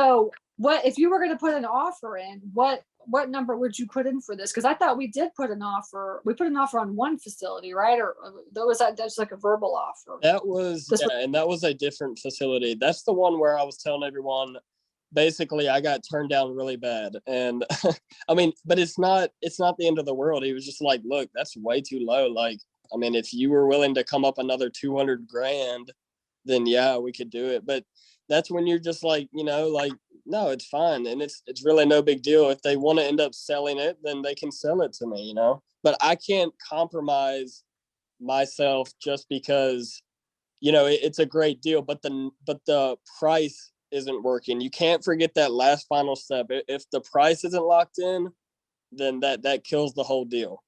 So what if you were going to put an offer in, what number would you put in for this? Because I thought we did put an offer. We put an offer on one facility, right? Or that's like a verbal offer. That was, and that was a different facility. That's the one where I was telling everyone, basically I got turned down really bad. And I mean, but it's not the end of the world. He was just like, look, that's way too low. Like, I mean, if you were willing to come up another 200 grand, then yeah, we could do it. But that's when you're just like, like, no, it's fine. And it's really no big deal. If they want to end up selling it, then they can sell it to me, but I can't compromise myself just because, it's a great deal, but the price isn't working. You can't forget that last final step. If the price isn't locked in, then that kills the whole deal.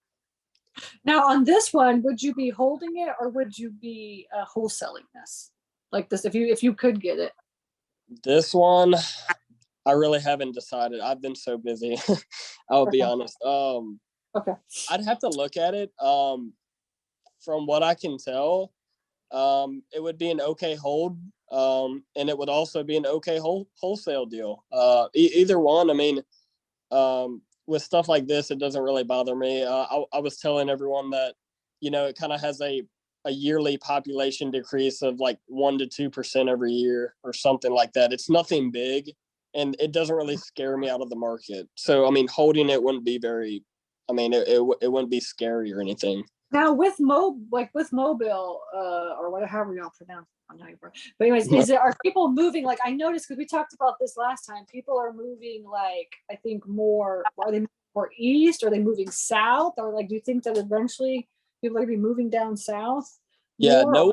Now on this one, would you be holding it or would you be wholesaling this like this if you could get it? This one, I really haven't decided. I've been so busy. I'll be honest. Okay. I'd have to look at it. From what I can tell, it would be an okay hold. And it would also be an okay wholesale deal. Either one. I mean, with stuff like this, it doesn't really bother me. I was telling everyone that, it kind of has a yearly population decrease of like 1% to 2% every year or something like that. It's nothing big, and it doesn't really scare me out of the market. So, I mean, holding it wouldn't be very, I mean, it wouldn't be scary or anything. Now with mobile, or whatever y'all pronounce it, but anyways, are people moving? Like I noticed, because we talked about this last time, people are moving like, I think more, are they moving more east? Are they moving south? Or like, do you think that eventually people are gonna be moving down south? Yeah, no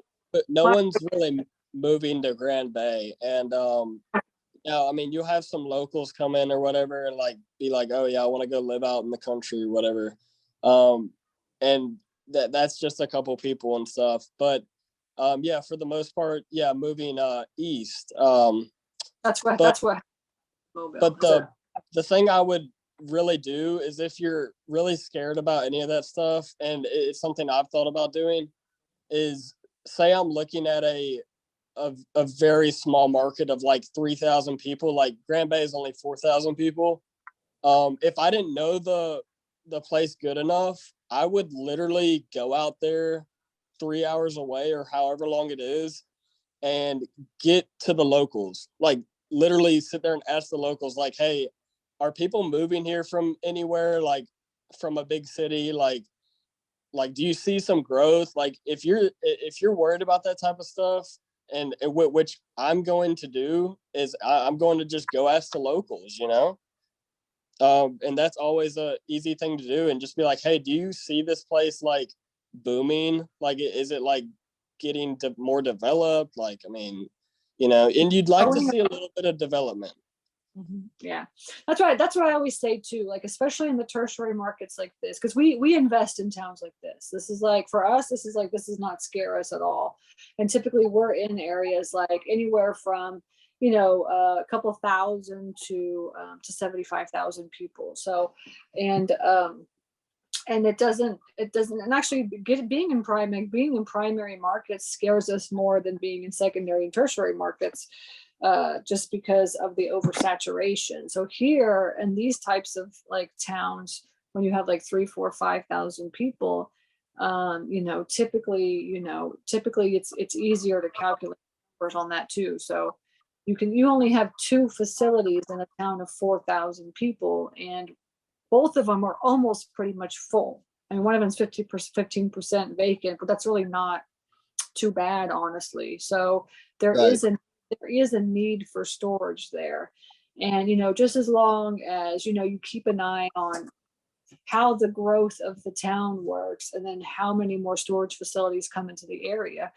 one's really moving to Grand Bay. And I mean, you'll have some locals come in or whatever and like be like, oh yeah, I want to go live out in the country or whatever. And that's just a couple people and stuff. But yeah, for the most part, yeah, moving east. That's what mobile. But the thing I would really do is, if you're really scared about any of that stuff, and it's something I've thought about doing, is say I'm looking at a very small market of like 3,000 people. Like Grand Bay is only 4,000 people. If I didn't know the place good enough, I would literally go out there 3 hours away or however long it is and get to the locals. Like literally sit there and ask the locals, like, hey, are people moving here from anywhere, like from a big city? Like do you see some growth? Like if you're worried about that type of stuff, and which I'm going to do, is I'm going to just go ask the locals, and that's always a easy thing to do, and just be like, hey, do you see this place like booming? Like, is it like getting more developed? Like, I mean, and you'd like to see a little bit of development. Mm-hmm. Yeah, that's right. That's what I always say too. Like, especially in the tertiary markets like this, because we invest in towns like this. This is like, for us, this is not scare us at all. And typically, we're in areas like anywhere from a couple thousand to 75,000 people. So, and it doesn't, and actually being in primary markets scares us more than being in secondary and tertiary markets. Just because of the oversaturation. So here in these types of like towns, when you have like 3, 4, 5,000 people, typically it's easier to calculate numbers on that too. So you only have 2 facilities in a town of 4,000 people, and both of them are almost pretty much full. I mean, one of them's 15% vacant, but that's really not too bad, honestly. So there is a need for storage there. And just as long as you keep an eye on how the growth of the town works, and then how many more storage facilities come into the area,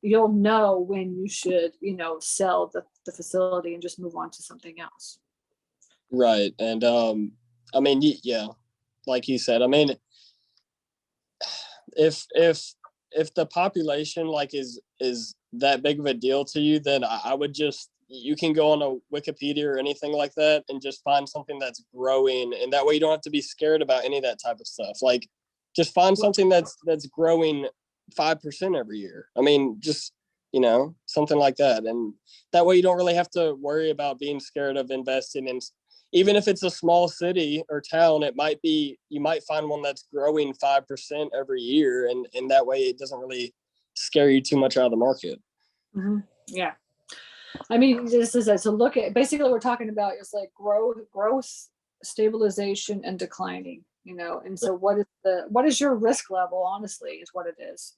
you'll know when you should sell the facility and just move on to something else. Right. And I mean, yeah, like you said, I mean, if the population like is that big of a deal to you, then I would you can go on a Wikipedia or anything like that and just find something that's growing, and that way you don't have to be scared about any of that type of stuff. Like, just find something that's growing 5% every year. I mean, just something like that. And that way you don't really have to worry about being scared of investing in, even if it's a small city or town, you might find one that's growing 5% every year. And that way it doesn't really scare you too much out of the market. Yeah. I mean, this is to look at, basically what we're talking about is like growth, stabilization, and declining, and so what is your risk level, honestly, is what it is.